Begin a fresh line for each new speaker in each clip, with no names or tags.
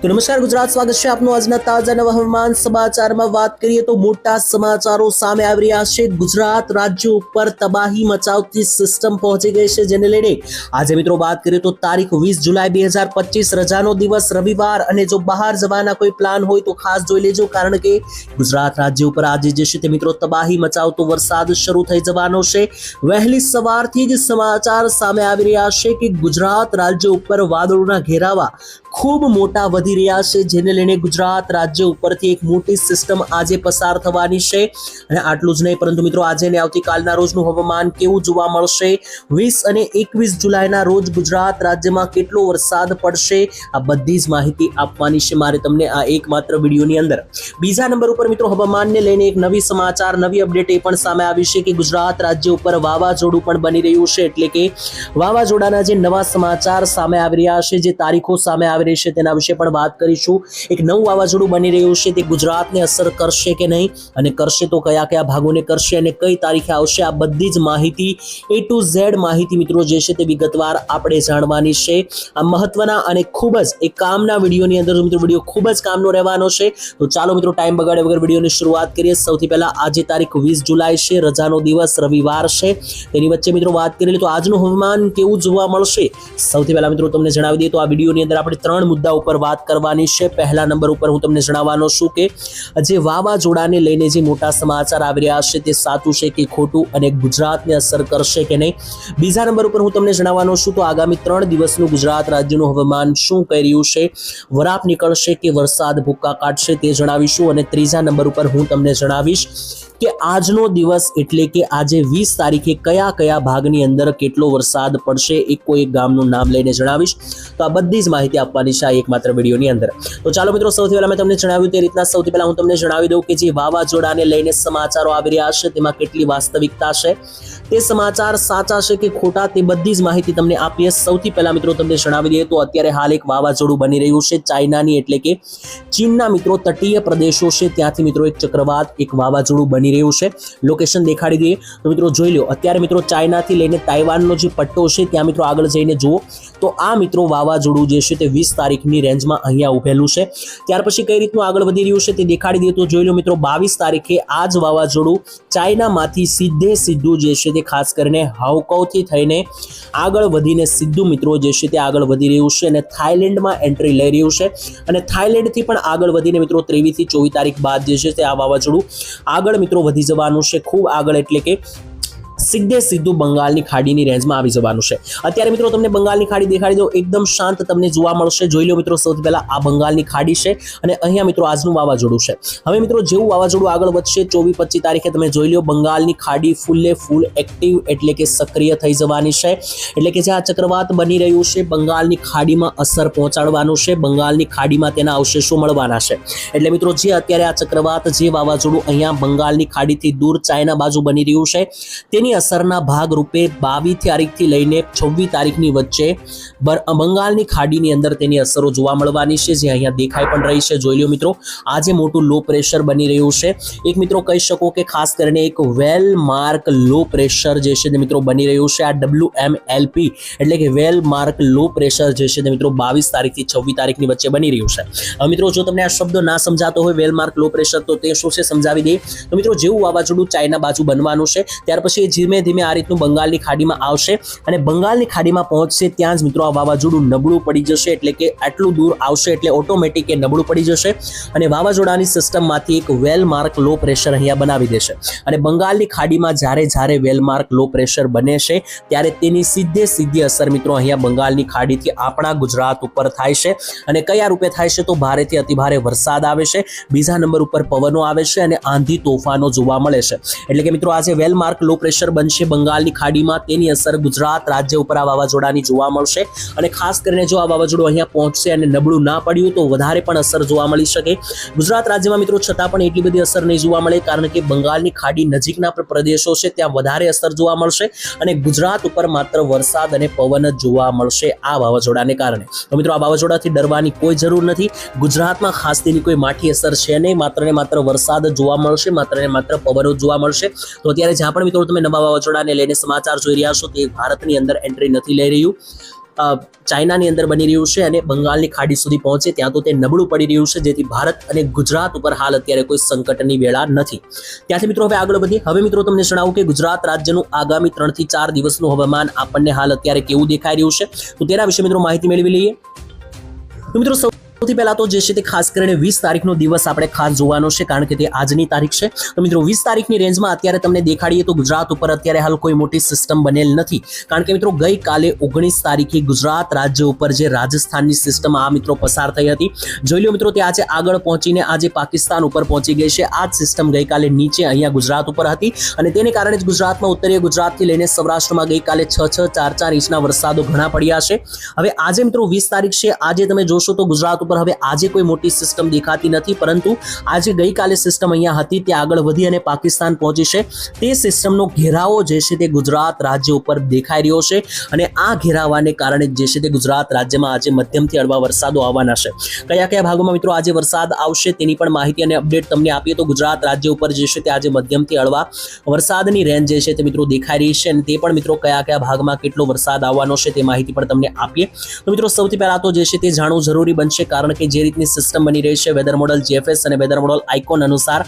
તો નમસ્કાર ગુજરાત, સ્વાગત છે આપનું આજના તાજા નવા હવામાન સમાચારમાં. વાત કરીએ તો મોટા સમાચારો સામે આવી રહ્યા છે. ગુજરાત રાજ્ય ઉપર તબાહી મચાવતી સિસ્ટમ પહોંચી ગઈ છે, જેને લઈને આજે મિત્રો વાત કરીએ તો તારીખ 20 જુલાઈ 2025 રજાનો દિવસ રવિવાર, અને જો બહાર જવાના કોઈ પ્લાન હોય તો ખાસ જોઈ લેજો, કારણ કે ગુજરાત રાજ્ય ઉપર આજે જે છે તે મિત્રો તબાહી મચાવતો વરસાદ શરૂ થઈ જવાનો છે. વહેલી સવારથી જ સમાચાર સામે આવી રહ્યા છે કે ગુજરાત રાજ્ય ઉપર વાદળોના ઘેરાવા ખૂબ મોટા વધી રહ્યા છે, જેને લઈને ગુજરાત રાજ્ય ઉપરથી એક મોટી સિસ્ટમ આજે પસાર થવાની છે. અને આટલું જ નહીં, પરંતુ મિત્રો આજે અને આવતીકાલના રોજનું હવામાન કેવું જોવા મળશે, 20 અને 21 જુલાઈના રોજ ગુજરાત રાજ્યમાં કેટલો વરસાદ પડશે, આ બધી જ માહિતી આપવાની છે મારે તમને આ એકમાત્ર વિડીયોની અંદર. બીજા નંબર ઉપર મિત્રો હવામાનને લઈને એક નવી સમાચાર, નવી અપડેટ એ પણ સામે આવી છે કે ગુજરાત રાજ્ય ઉપર વાવાઝોડું પણ બની રહ્યું છે. એટલે કે વાવાઝોડાના જે નવા સમાચાર સામે આવી રહ્યા છે, જે તારીખો સામે આવી રહી છે તેના વિશે પણ વાત કરીશું. એક નવું વાવાઝોડું બની રહ્યું છે, તે ગુજરાતને અસર કરશે કે નહીં, અને કરશે તો કયા કયા ભાગોને કરશે અને કઈ તારીખે આવશે, આ બધી જ માહિતી A to Z માહિતી મિત્રો જે છે તે વિગતવાર આપણે જાણવાની છે. આ મહત્વના અને ખૂબ જ એક કામના વિડીયોની અંદર મિત્રો વિડીયો ખૂબ જ કામનો રહેવાનો છે. તો ચાલો મિત્રો ટાઈમ બગાડ્યા વગર વિડીયોની શરૂઆત કરીએ. સૌથી પહેલા આજે તારીખ 20 જુલાઈ છે, રજાનો દિવસ રવિવાર છે. તેની વચ્ચે મિત્રો વાત કરી લે તો આજનું હવામાન કેવું જોવા મળશે. સૌથી પહેલા મિત્રો તમને જણાવી દઈએ તો આ વિડીયોની અંદર આપણે 3 મુદ્દા ઉપર વાત કરવાની છે. પહેલા નંબર ઉપર હું તમને જણાવવાનો છું કે જે વાવાઝોડાને લઈને જે મોટા સમાચાર આવી રહ્યા છે તે સાચું છે કે ખોટું, અને ગુજરાતને અસર કરશે કે નહીં. બીજા નંબર ઉપર હું તમને જણાવવાનો છું તો આગામી 3 દિવસનું ગુજરાત રાજ્યનું હવામાન શું કહી રહ્યું છે, વરાપ નીકળશે કે વરસાદ ભૂક્કા કાઢશે તે જણાવીશું. અને ત્રીજા નંબર ઉપર હું તમને જણાવીશ કે આજનો દિવસ એટલે કે આજે 20 તારીખે કયા કયા ભાગની અંદર કેટલો વરસાદ પડશે, એક ગામનું નામ લઈને જણાવીશ. તો આ બધી જ માહિતી આપવાની છે આ એકમાત્ર વિડીયોની અંદર. તો ચાલો મિત્રો, સૌથી પહેલા મેં તમને જણાવ્યું તે રીતના સૌથી પહેલા હું તમને જણાવી દઉં કે જે વાવાઝોડાને લઈને સમાચારો આવી રહ્યા છે તેમાં કેટલી વાસ્તવિકતા છે, તે સમાચાર સાચા છે કે ખોટા, તે બધી જ માહિતી તમને આપીએ. સૌથી પહેલા મિત્રો તમને જણાવી દઈએ તો અત્યારે હાલ એક વાવાઝોડું બની રહ્યું છે ચાઇનાની, એટલે કે ચીનના મિત્રો તટીય પ્રદેશો છે ત્યાંથી મિત્રો એક ચક્રવાત, એક વાવાઝોડું બની રહ્યું છે. લોકેશન દેખાડી દઈએ તો મિત્રો જોઈ લો. અત્યારે મિત્રો ચાઇનાથી લઈને તાઇવાનનો જે પટ્ટો છે ત્યાં મિત્રો આગળ જઈને જુઓ તો આ મિત્રો વાવાઝોડું જે છે તે 20 તારીખની રેન્જમાં અહીંયા ઉભેલું છે. ત્યાર પછી કઈ રીતનું આગળ વધી રહ્યું છે તે દેખાડી દઈએ તો જોઈ લો મિત્રો. 22 તારીખે આ જ વાવાઝોડું ચાઇનામાંથી સીધું જે છે તે ખાસ કરીને હાઉકોથી થઈને આગળ વધીને સીધું મિત્રો જે છે તે આગળ વધી રહ્યું છે અને થાઈલેન્ડમાં એન્ટ્રી લઈ રહ્યું છે. અને થાઈલેન્ડથી પણ આગળ વધીને મિત્રો 23 થી 24 તારીખ બાદ જે છે તે આ વાવાઝોડું આગળ મિત્રો વધી જવાનું છે, ખૂબ આગળ, એટલે કે સીધું બંગાળની ખાડીની રેન્જમાં આવી જવાનું છે. અત્યારે મિત્રો તમને બંગાળની ખાડી દેખાડી દો, એકદમ શાંત તમને જોવા મળશે. જોઈ લો મિત્રો, સૌથી પહેલા આ બંગાળની ખાડી છે અને અહીંયા મિત્રો આજનું વાવાઝોડું છે. હવે મિત્રો જેવું વાવાઝોડું આગળ વધશે 24-25 તારીખે તમે જોઈ લો બંગાળની ખાડી ફૂલ એક્ટિવ, એટલે કે સક્રિય થઈ જવાની છે. એટલે કે જે આ ચક્રવાત બની રહ્યું છે બંગાળની ખાડીમાં અસર પહોંચાડવાનું છે, બંગાળની ખાડીમાં તેના અવશેષો મળવાના છે. એટલે મિત્રો જે અત્યારે આ ચક્રવાત, જે વાવાઝોડું અહીંયા બંગાળની ખાડીથી દૂર ચાઇના બાજુ બની રહ્યું છે તેની અસરના ભાગરૂપે 22 તારીખથી લઈને 26 તારીખની વચ્ચે બંગાળની ખાડીની અંદર તેની અસરો જોવા મળવાની છે, જે અહીંયા દેખાઈ પણ રહી છે. જોઈ લો મિત્રો, આજે મોટું લો પ્રેશર બની રહ્યું છે. એક મિત્રો કહી શકો કે ખાસ કરીને એક વેલ માર્ક લો પ્રેશર જે છે તે મિત્રો બની રહ્યું છે. આ WMLP એટલે કે વેલ માર્ક લો પ્રેશર જે છે તે મિત્રો 22 તારીખથી 26 તારીખની વચ્ચે બની રહ્યું છે. હવે મિત્રો જો તમને આ શબ્દ ના સમજાતો હોય વેલ માર્ક લો પ્રેશર, તો તે શું છે સમજાવી દઈએ. તો મિત્રો જેવું વાવાઝોડું ચાઇના બાજુ બનવાનું છે ત્યાર પછી ધીમે ધીમે આ રીતનું બંગાળની ખાડીમાં આવશે અને બંગાળની ખાડીમાં પહોંચશે ત્યાં જ મિત્રો આ વાવાઝોડું નબળું પડી જશે. એટલે કે આટલું દૂર આવશે એટલે ઓટોમેટિક એ નબળું પડી જશે અને વાવાઝોડાની સિસ્ટમમાંથી એક વેલ માર્ક લો પ્રેશર અહીંયા બનાવી દેશે. અને બંગાળની ખાડીમાં જ્યારે વેલ માર્ક લો પ્રેશર બને છે ત્યારે તેની સીધી અસર મિત્રો અહીંયા બંગાળની ખાડીથી આપણા ગુજરાત ઉપર થાય છે. અને કયા રૂપે થાય છે તો ભારેથી અતિભારે વરસાદ આવે છે, બીજા નંબર ઉપર પવનો આવે છે અને આંધી તોફાનો જોવા મળે છે. એટલે કે મિત્રો આજે વેલ માર્ક લો પ્રેશર બનશે બંગાળની ખાડીમાં, તેની અસર ગુજરાત રાજ્ય ઉપર આ વાવાઝોડાની જોવા મળશે. અને ખાસ કરીને જો આ વાવાઝોડું અહીંયા પહોંચશે અને નબળું ના પડ્યું તો વધારે પણ અસર જોવા મળી શકે. ગુજરાત રાજ્યમાં મિત્રો છતાં પણ એટલી બધી અસર નહીં જોવા મળે, કારણ કે બંગાળની ખાડી નજીકના પ્રદેશો છે ત્યાં વધારે અસર જોવા મળશે અને ગુજરાત ઉપર માત્ર વરસાદ અને પવન જ જોવા મળશે આ વાવાઝોડાને કારણે. તો મિત્રો આ વાવાઝોડાથી ડરવાની કોઈ જરૂર નથી. ગુજરાતમાં ખાસ તેની કોઈ માઠી અસર છે નહીં, માત્ર ને માત્ર વરસાદ જોવા મળશે, માત્ર ને માત્ર પવનો જોવા મળશે. તો અત્યારે જ્યાં પણ મિત્રો તમે નવા વાવાઝોડાને લઈને સમાચાર જોઈ રહ્યા છો તે ભારતની અંદર એન્ટ્રી નથી લઈ રહ્યું. ચાઇનાની અંદર બની રહ્યું છે અને બંગાળની ખાડી સુધી પહોંચે ત્યાં તો તે નબળું પડી રહ્યું છે, જેથી ભારત અને ગુજરાત ઉપર હાલ અત્યારે કોઈ સંકટની વેળા નથી. ત્યાંથી મિત્રો હવે આગળ વધીએ. હવે મિત્રો તમને જણાવું કે ગુજરાત રાજ્યનું આગામી 3 થી 4 દિવસનું હવામાન આપણને હાલ અત્યારે કેવું દેખાઈ રહ્યું છે, તો તેના વિશે મિત્રો માહિતી મેળવી લઈએ. તો મિત્રો સૌથી પહેલા તો જે છે તે ખાસ કરીને 20 તારીખનો દિવસ આપણે ખાસ જોવાનો છે, કારણ કે તે આજની તારીખ છે. તો મિત્રો 20 તારીખની રેન્જમાં અત્યારે તમને દેખાડીએ તો ગુજરાત ઉપર અત્યારે હાલ કોઈ મોટી સિસ્ટમ બનેલ નથી, કારણ કે મિત્રો ગઈકાલે 19 તારીખે ગુજરાત રાજ્ય ઉપર જે રાજસ્થાનની સિસ્ટમ આ મિત્રો પસાર થઈ હતી. જોઈ લો મિત્રો તે આજે આગળ પહોંચીને આજે પાકિસ્તાન ઉપર પહોંચી ગઈ છે. આ જ સિસ્ટમ ગઈકાલે નીચે અહીંયા ગુજરાત ઉપર હતી અને તેને કારણે જ ગુજરાતમાં ઉત્તરીય ગુજરાતથી લઈને સૌરાષ્ટ્રમાં ગઈકાલે 6-6, 4-4 ઇંચના વરસાદો ઘણા પડ્યા છે. હવે આજે મિત્રો 20 તારીખ છે, આજે તમે જોશો તો ગુજરાત પર હવે આજે કોઈ મોટી સિસ્ટમ દેખાતી નથી, પરંતુ આજે ગઈકાલે સિસ્ટમ અહીંયા હતી તે આગળ વધી અને પાકિસ્તાન પહોંચી છે. તે સિસ્ટમનો ઘેરાવો જે છે તે ગુજરાત રાજ્ય ઉપર દેખાઈ રહ્યો છે અને આ ઘેરાવાને કારણે જે છે તે ગુજરાત રાજ્યમાં આજે મધ્યમથી હળવા વરસાદો આવવાના છે. કયા કયા ભાગોમાં મિત્રો આજે વરસાદ આવશે તેની પણ માહિતી અને અપડેટ તમને આપીએ તો ગુજરાત રાજ્ય ઉપર જે છે તે આજે મધ્યમથી હળવા વરસાદની રેન્જ જે છે તે મિત્રો દેખાઈ રહી છે અને તે પણ મિત્રો કયા કયા ભાગમાં કેટલો વરસાદ આવવાનો છે તે માહિતી પણ તમને આપીએ. તો મિત્રો સૌથી પહેલા તો જે છે તે જાણવું જરૂરી બનશે, કારણ કે જે રીતની સિસ્ટમ બની રહી છે વેધર મોડલ GFS અને વેધર મોડલ આઇકોન અનુસાર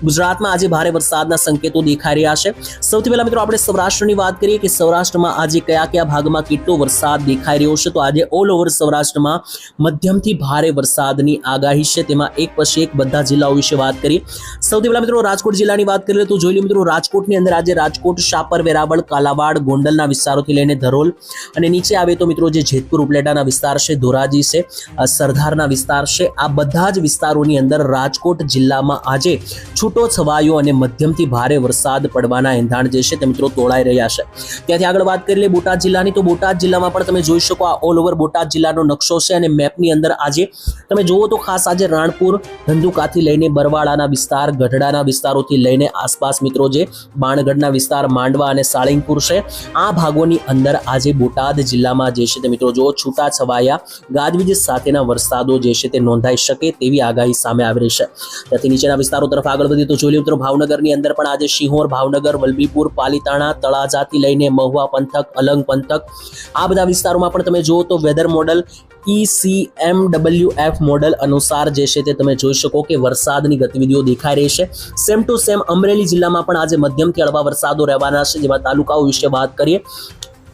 ગુજરાતમાં આજે ભારે વરસાદના સંકેતો દેખાઈ રહ્યા છે. સૌથી પહેલા મિત્રો આપણે સૌરાષ્ટ્રની વાત કરીએ કે સૌરાષ્ટ્રમાં આજે કયા કયા ભાગમાં કેટલો વરસાદ દેખાઈ રહ્યો છે. તો આજે ઓલ ઓવર સૌરાષ્ટ્રમાં મધ્યમથી ભારે વરસાદની આગાહી છે, તેમાં એક પછી એક બધા જિલ્લાઓ વિશે વાત કરીએ. સૌથી પહેલા મિત્રો રાજકોટ જિલ્લાની વાત કરીએ તો જોઈ લો મિત્રો રાજકોટની અંદર આજે રાજકોટ, શાપર, વેરાવળ, કાલાવાડ, ગોંડલના વિસ્તારોથી લઈને ધરોલ અને નીચે આવે તો મિત્રો જે જેતપુર ઉપલેટાના વિસ્તાર છે, ધોરાજી છે, સરદારના વિસ્તાર છે, આ બધા જ વિસ્તારોની અંદર રાજકોટ જિલ્લામાં આજે છૂટો છવાયો અને મધ્યમથી ભારે વરસાદ પડવાના એંધાણ જે છે તે મિત્રો તોળાઈ રહ્યા છે. ત્યાંથી આગળ વાત કરી લે બોટાદ જિલ્લાની, તો બોટાદ જિલ્લામાં પણ તમે જોઈ શકો આ ઓલ ઓવર બોટાદ જિલ્લાનો નકશો છે અને મેપની અંદર આજે તમે જુઓ તો ખાસ આજે રાણપુર, ધંધુકાથી લઈને બરવાળાના વિસ્તાર, ગઢડાના વિસ્તારોથી લઈને આસપાસ મિત્રો જે બાણગઢના વિસ્તાર, માંડવા અને સાળીંગપુર છે, આ ભાગોની અંદર આજે બોટાદ જિલ્લામાં જે છે તે મિત્રો જો છૂટા છવાયા ગાજવીજ સાથેના વરસાદો જે છે તે નોંધાઈ શકે તેવી આગાહી સામે આવી રહી છે. ત્યાંથી નીચેના વિસ્તારો તરફ આગળ વધીએ તો જોઈ લો મિત્રો ભાવનગરની અંદર પણ આજે શિહોર, ભાવનગર, વલભીપુર, પાલીતાણા, તળાજાથી લઈને મહુવા પંથક, અલંગ પંથક, આ બધા વિસ્તારોમાં પણ તમે જુઓ તો વેધર મોડલ ECMWF મોડલ અનુસાર જે છે તે તમે જોઈ શકો કે વરસાદની ગતિવિધિઓ દેખાઈ રહી છે. સેમ ટુ સેમ અમરેલી જિલ્લામાં પણ આજે મધ્યમથી હળવા વરસાદો રહેવાના છે. જેમાં તાલુકાઓ વિશે વાત કરીએ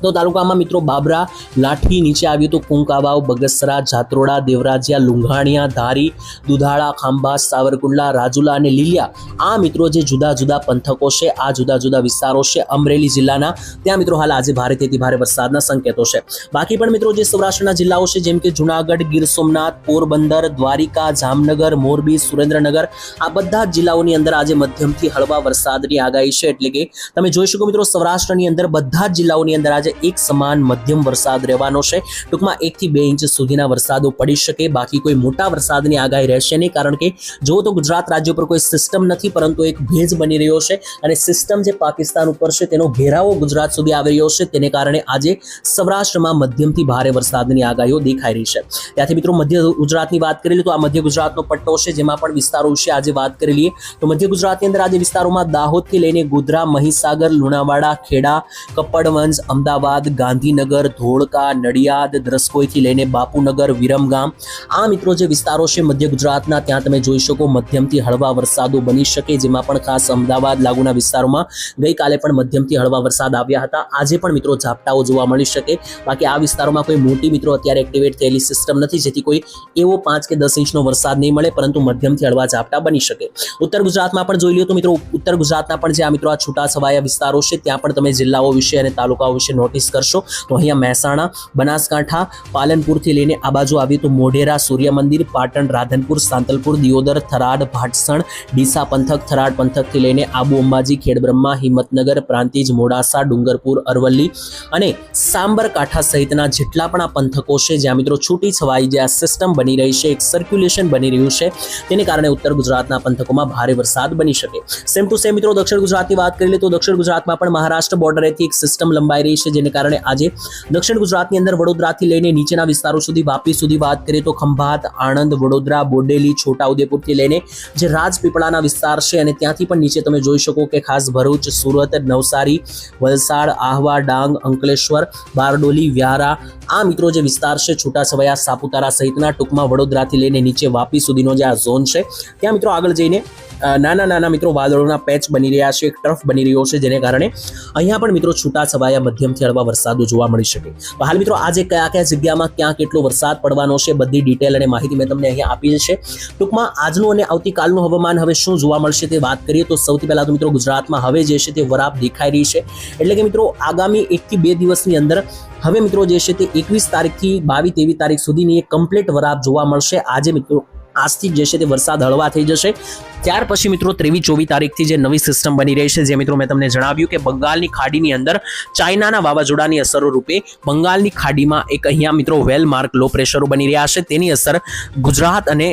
તો તાલુકામાં મિત્રો બાબરા, લાઠી, નીચે આવ્યું તો કુંકાવાવ, બગસરા, જાત્રોડા, દેવરાજિયા, લુંઘાણિયા, ધારી, દુધાળા, ખાંભાસ, સાવરકુંડલા, રાજુલા અને લીલિયા, આ મિત્રો જે જુદા જુદા પંથકો છે, આ જુદા જુદા વિસ્તારો છે અમરેલી જિલ્લાના, ત્યાં મિત્રો હાલ આજે ભારેથી ભારે વરસાદના સંકેતો છે. બાકી પણ મિત્રો જે સૌરાષ્ટ્રના જિલ્લાઓ છે જેમ કે જુનાગઢ, ગીર સોમનાથ, પોરબંદર, દ્વારિકા, જામનગર, મોરબી, સુરેન્દ્રનગર, આ બધા જ જિલ્લાઓની અંદર આજે મધ્યમથી હળવા વરસાદની આગાહી છે. એટલે કે તમે જોઈ શકો મિત્રો સૌરાષ્ટ્રની અંદર બધા જ જિલ્લાઓની અંદર આજે એક સમાન મધ્યમ વરસાદ રહેવાનો છે. ટૂંકમાં 1 થી 2 ઇંચ સુધીના વરસાદો પડી શકે, બાકી કોઈ મોટા વરસાદની આગાહી રહેશે નહીં, કારણ કે જો તો ગુજરાત રાજ્ય ઉપર કોઈ સિસ્ટમ નથી, પરંતુ એક ભેજ બની રહ્યો છે અને સિસ્ટમ જે પાકિસ્તાન ઉપર છે તેનો ઘેરાવો ગુજરાત સુધી આવી રહ્યો છે, તેને કારણે આજે સૌરાષ્ટ્રમાં મધ્યમથી ભારે વરસાદની આગાહીઓ દેખાઈ રહી છે. ત્યાંથી મિત્રો મધ્ય ગુજરાતની વાત કરી લે તો આ મધ્ય ગુજરાતનો પટ્ટો છે, જેમાં પણ વિસ્તારો વિશે આજે વાત કરી લઈએ તો મધ્ય ગુજરાતની અંદર આજે વિસ્તારોમાં દાહોદથી લઈને ગોધરા, મહીસાગર, લુણાવાડા, ખેડા, કપડવંજ, અમદાવાદ, ગાંધીનગર, ધોળકા, નડિયાદ, દ્રસ્કોઈથી લઈને બાપુનગર, વિરમગામ, આ મિત્રો જે વિસ્તારો છે મધ્ય ગુજરાતના, ત્યાં તમે જોઈ શકો મધ્યમથી હળવા વરસાદો બની શકે. જેમાં પણ ખાસ અમદાવાદ લાગુના વિસ્તારોમાં ગઈકાલે પણ મધ્યમથી હળવા વરસાદ આવ્યા હતા. આજે પણ મિત્રો ઝાપટાઓ જોવા મળી શકે. બાકી આ વિસ્તારોમાં કોઈ મોટી મિત્રો અત્યારે એક્ટિવેટ થયેલી સિસ્ટમ નથી, જેથી કોઈ એવો 5 કે 10 ઇંચનો વરસાદ નહીં મળે, પરંતુ મધ્યમથી હળવા ઝાપટા બની શકે. ઉત્તર ગુજરાતમાં પણ જોઈ લો તો મિત્રો ઉત્તર ગુજરાતના પણ જે આ મિત્રો આ છૂટા છવાયા વિસ્તારો છે, ત્યાં પણ તમે જિલ્લાઓ વિશે અને તાલુકાઓ વિશે નોટિસ કરશો તો અહીંયા મહેસાણા, બનાસકાંઠા, પાલનપુરથી લઈને આ બાજુ આવ્યું તો મોઢેરા, સૂર્યમંદિર, પાટણ, રાધનપુર, સાંતલપુર, દિયોદર, થરાદ, ભાટસણ, ડીસા પંથક, થરાદ પંથકથી લઈને આબુ અંબાજી, ખેડબ્રહ્મા, હિંમતનગર, પ્રાંતિજ, મોડાસા, ડુંગરપુર, અરવલ્લી અને સાંબરકાંઠા સહિતના જેટલા પણ આ પંથકો છે જ્યાં મિત્રો છૂટી છવાઈ જે આ સિસ્ટમ બની રહી છે, એક સર્ક્યુલેશન બની રહ્યું છે, તેને કારણે ઉત્તર ગુજરાતના પંથકોમાં ભારે વરસાદ બની શકે. સેમ ટુ સેમ મિત્રો દક્ષિણ ગુજરાતની વાત કરી લે તો દક્ષિણ ગુજરાતમાં પણ મહારાષ્ટ્ર બોર્ડરેથી એક સિસ્ટમ લંબાઈ રહી છે, જેને કારણે આજે દક્ષિણ ગુજરાતની અંદર વડોદરાથી લઈને નીચેના વિસ્તારો સુધી, વાપી સુધી વાત કરીએ તો ખંભાત, આણંદ, વડોદરા, બોડેલી, છોટાઉદેપુરથી લઈને જે રાજપીપળાના વિસ્તાર છે અને ત્યાંથી પણ નીચે તમે જોઈ શકો કે ખાસ ભરૂચ, સુરત, નવસારી, વલસાડ, આહવા, ડાંગ, અંકલેશ્વર, બારડોલી, વ્યારા, આ મિત્રો જે વિસ્તાર છે, છૂટાછવાયા, સાપુતારા સહિતના ટૂંકમાં વડોદરાથી લઈને નીચે વાપી સુધીનો જે આ ઝોન છે ત્યાં મિત્રો આગળ જઈને નાના મિત્રો વાદળોના પેચ બની રહ્યા છે, એક ટર્ફ બની રહ્યો છે, જેને કારણે અહીંયા પણ મિત્રો છૂટાછવાયા મધ્યમથી હળવા વરસાદો જોવા મળી શકે. તો હાલ મિત્રો આજે કયા જગ્યામાં ક્યાં કેટલો વરસાદ પડવાનો છે બધી ડિટેલ અને માહિતી મેં તમને અહીંયા આપી છે. ટૂંકમાં આજનું અને આવતીકાલનું હવામાન હવે શું જોવા મળશે તે વાત કરીએ તો સૌથી પહેલા તો મિત્રો ગુજરાતમાં હવે જે છે તે વરાપ દેખાઈ રહી છે. એટલે કે મિત્રો આગામી 1 થી 2 દિવસની અંદર હવે મિત્રો જે છે તે 21 તારીખથી 22-23 તારીખ સુધીની એક કમ્પ્લીટ વરાપ જોવા મળશે. આજે મિત્રો આજથી જે છે તે વરસાદ હળવા થઈ જશે. ત્યાર પછી મિત્રો 23-24 તારીખથી જે નવી સિસ્ટમ બની રહી છે, જે મિત્રો મેં તમને જણાવ્યું કે બંગાળની ખાડીની અંદર ચાઇનાના વાવાઝોડાની અસરો રૂપે બંગાળની ખાડીમાં એક અહીંયા મિત્રો વેલ માર્ક લો પ્રેશરો બની રહ્યા છે. તેની અસર ગુજરાત અને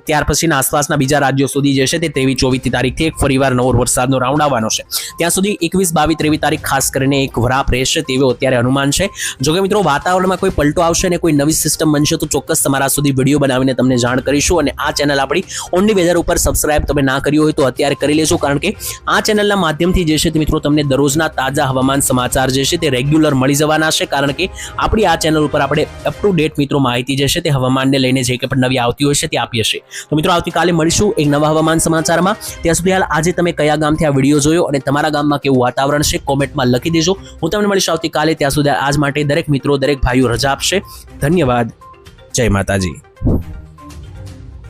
ત્યાર પછીના આસપાસના બીજા રાજ્યો સુધી જે છે તે 23-24 તારીખથી એક ફરીવાર નવો વરસાદનો રાઉન્ડ આવવાનો છે. ત્યાં સુધી 21-22-23 તારીખ ખાસ કરીને એક વરાપ રહેશે તેવું અત્યારે અનુમાન છે. જોકે મિત્રો વાતાવરણમાં કોઈ પલટો આવશે અને કોઈ નવી સિસ્ટમ બનશે તો ચોક્કસ તમારા સુધી વિડીયો બનાવીને તમને જાણ કરીશું. અને આ ચેનલ આપણી ઓનલી વેધર ઉપર સબસ્ક્રાઇબ તમે ના કર્યું હોય તો અત્યારે કરી લેજો, કારણ કે આ ચેનલના માધ્યમથી જે છે તે મિત્રો તમને દરરોજના તાજા હવામાન સમાચાર જે છે તે રેગ્યુલર મળી જવાના છે. કારણ કે આપણી આ ચેનલ ઉપર આપણે અપ ટુ ડેટ મિત્રો માહિતી જે છે તે હવામાનને લઈને જે કે પણ નવી આવતી હોય છે તે આપીએ છીએ. તો મિત્રો આવતીકાલે મળીશું એક નવા હવામાન સમાચારમાં. ત્યાં સુધી હાલ આજે તમે કયા ગામથી આ વિડીયો જોયો અને તમારા ગામમાં કેવું વાતાવરણ છે કોમેન્ટમાં લખી દેજો. હું તમને મળીશ આવતીકાલે. ત્યાં સુધી આજ માટે દરેક મિત્રો, દરેક ભાઈઓ રજા આપશે. ધન્યવાદ. જય માતાજી.